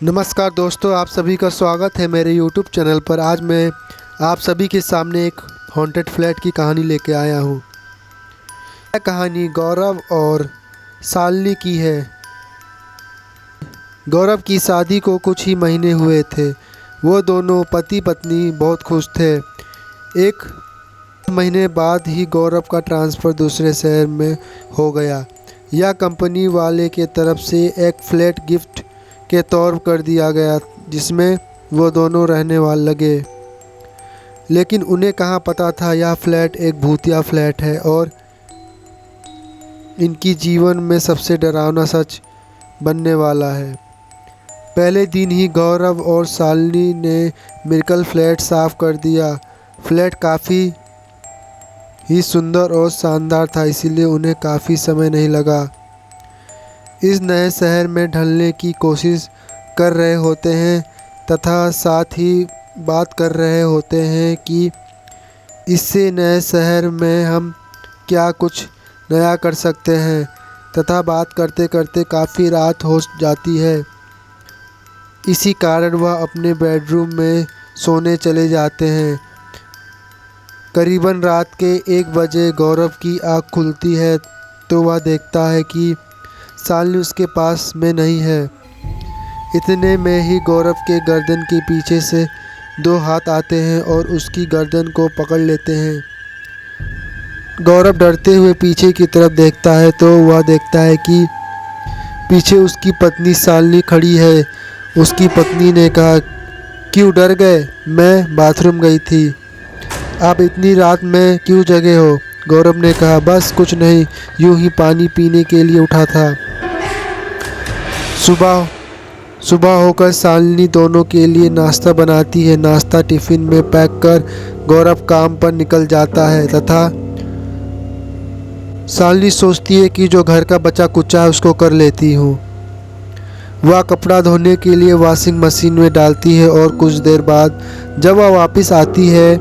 नमस्कार दोस्तों, आप सभी का स्वागत है मेरे YouTube चैनल पर। आज मैं आप सभी के सामने एक हॉन्टेड फ्लैट की कहानी लेके आया हूँ। यह कहानी गौरव और शालिनी की है। गौरव की शादी को कुछ ही महीने हुए थे। वो दोनों पति पत्नी बहुत खुश थे। एक महीने बाद ही गौरव का ट्रांसफ़र दूसरे शहर में हो गया। यह कंपनी वाले के तरफ से एक फ्लैट गिफ्ट के तौर कर दिया गया, जिसमें वो दोनों रहने वाले लगे। लेकिन उन्हें कहाँ पता था यह फ्लैट एक भूतिया फ्लैट है और इनकी जीवन में सबसे डरावना सच बनने वाला है। पहले दिन ही गौरव और शालिनी ने मिलकर फ्लैट साफ कर दिया। फ्लैट काफ़ी ही सुंदर और शानदार था, इसीलिए उन्हें काफ़ी समय नहीं लगा। इस नए शहर में ढलने की कोशिश कर रहे होते हैं तथा साथ ही बात कर रहे होते हैं कि इससे नए शहर में हम क्या कुछ नया कर सकते हैं, तथा बात करते करते काफ़ी रात हो जाती है। इसी कारण वह अपने बेडरूम में सोने चले जाते हैं। करीबन रात के 1 बजे गौरव की आँख खुलती है तो वह देखता है कि शालिनी उसके पास में नहीं है। इतने में ही गौरव के गर्दन के पीछे से 2 हाथ आते हैं और उसकी गर्दन को पकड़ लेते हैं। गौरव डरते हुए पीछे की तरफ देखता है तो वह देखता है कि पीछे उसकी पत्नी शालिनी खड़ी है। उसकी पत्नी ने कहा, क्यों डर गए? मैं बाथरूम गई थी। आप इतनी रात में क्यों जगे हो? गौरव ने कहा, बस कुछ नहीं, यूं ही पानी पीने के लिए उठा था। सुबह होकर शालिनी दोनों के लिए नाश्ता बनाती है। नाश्ता टिफ़िन में पैक कर गौरव काम पर निकल जाता है तथा शालिनी सोचती है कि जो घर का बचा कुचा है उसको कर लेती हूँ। वह कपड़ा धोने के लिए वॉशिंग मशीन में डालती है और कुछ देर बाद जब वह वापस आती है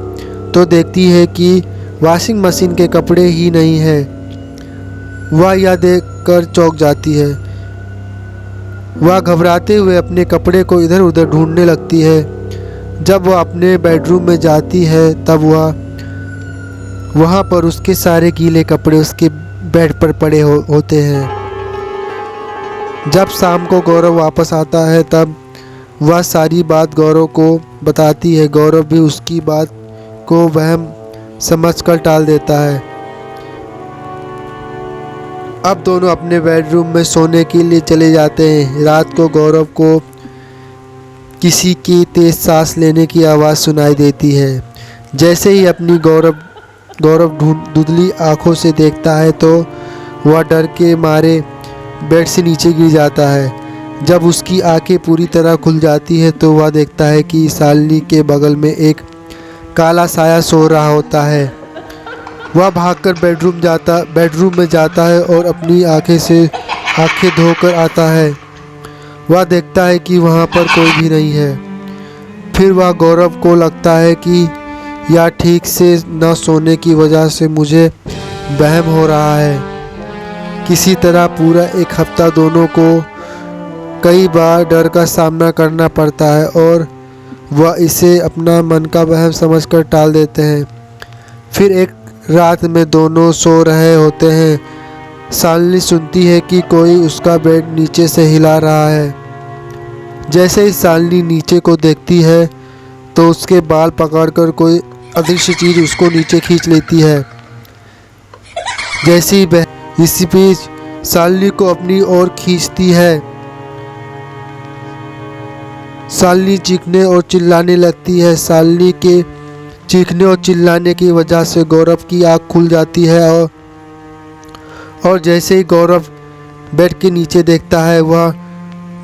तो देखती है कि वॉशिंग मशीन के कपड़े ही नहीं है। वह यह देखकर चौंक जाती है। वह घबराते हुए अपने कपड़े को इधर उधर ढूंढने लगती है। जब वह अपने बेडरूम में जाती है तब वहाँ पर उसके सारे गीले कपड़े उसके बेड पर पड़े होते हैं। जब शाम को गौरव वापस आता है तब वह सारी बात गौरव को बताती है। गौरव भी उसकी बात को वहम समझकर टाल देता है। अब दोनों अपने बेडरूम में सोने के लिए चले जाते हैं। रात को गौरव को किसी की तेज सांस लेने की आवाज़ सुनाई देती है। जैसे ही अपनी गौरव धुंधली आँखों से देखता है तो वह डर के मारे बेड से नीचे गिर जाता है। जब उसकी आंखें पूरी तरह खुल जाती है तो वह देखता है कि शालिनी के बगल में एक काला साया सो रहा होता है। वह भागकर बेडरूम में जाता है और अपनी आंखें धोकर आता है। वह देखता है कि वहाँ पर कोई भी नहीं है। फिर वह गौरव को लगता है कि यह ठीक से न सोने की वजह से मुझे वहम हो रहा है। किसी तरह पूरा 1 हफ्ता दोनों को कई बार डर का सामना करना पड़ता है और वह इसे अपना मन का वहम समझकर टाल देते हैं। फिर एक रात में दोनों सो रहे होते हैं। शालिनी सुनती है कि कोई उसका बेड नीचे से हिला रहा है। जैसे ही शालिनी नीचे को देखती है तो उसके बाल पकड़कर कोई अदृश्य चीज़ उसको नीचे खींच लेती है। जैसे ही इसी बीच शालिनी को अपनी ओर खींचती है। शालिनी चीखने और चिल्लाने लगती है। शालिनी के चीखने और चिल्लाने की वजह से गौरव की आँख खुल जाती है और जैसे ही गौरव बेड के नीचे देखता है वह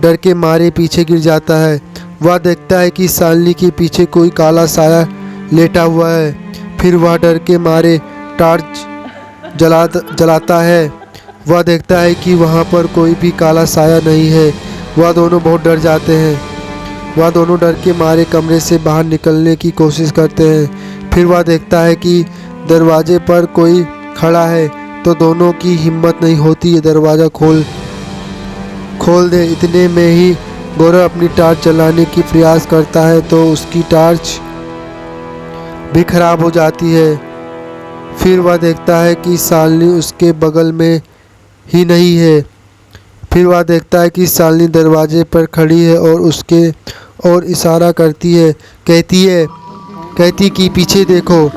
डर के मारे पीछे गिर जाता है। वह देखता है कि शालिनी के पीछे कोई काला साया लेटा हुआ है। फिर वह डर के मारे टॉर्च जलाता है। वह देखता है कि वहाँ पर कोई भी काला साया नहीं है। वह दोनों बहुत डर जाते हैं। वह दोनों डर के मारे कमरे से बाहर निकलने की कोशिश करते हैं। फिर वह देखता है कि दरवाजे पर कोई खड़ा है तो दोनों की हिम्मत नहीं होती दरवाज़ा खोल दे। इतने में ही गौरव अपनी टॉर्च जलाने की प्रयास करता है तो उसकी टॉर्च भी खराब हो जाती है। फिर वह देखता है कि शालिनी उसके बगल में ही नहीं है। फिर वह देखता है कि शालिनी दरवाजे पर खड़ी है और उसके और इशारा करती है, कहती कि पीछे देखो।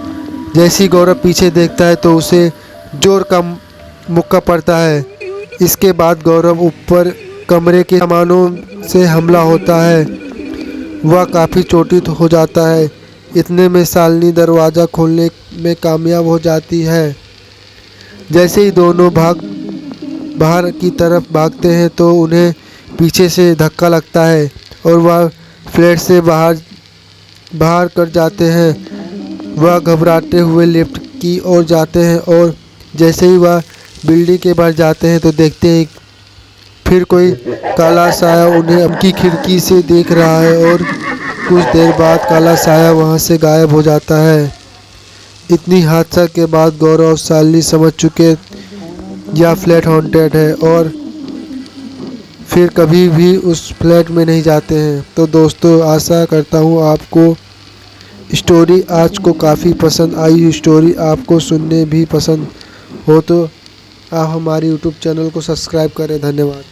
जैसे ही गौरव पीछे देखता है तो उसे जोर का मुक्का पड़ता है। इसके बाद गौरव ऊपर कमरे के सामानों से हमला होता है। वह काफ़ी चोटित हो जाता है। इतने में शालिनी दरवाज़ा खोलने में कामयाब हो जाती है। जैसे ही दोनों बाहर की तरफ भागते हैं तो उन्हें पीछे से धक्का लगता है और वह फ्लैट से बाहर कर जाते हैं। वह घबराते हुए लिफ्ट की ओर जाते हैं और जैसे ही वह बिल्डिंग के बाहर जाते हैं तो देखते हैं फिर कोई काला साया उन्हें उनकी खिड़की से देख रहा है और कुछ देर बाद काला साया वहां से गायब हो जाता है। इतनी हादसा के बाद गौरव और शालिनी समझ चुके यह फ्लैट हॉन्टेड है और फिर कभी भी उस फ्लैट में नहीं जाते हैं। तो दोस्तों, आशा करता हूँ आपको स्टोरी आज को काफ़ी पसंद आई। स्टोरी आपको सुनने भी पसंद हो तो आप हमारे यूट्यूब चैनल को सब्सक्राइब करें। धन्यवाद।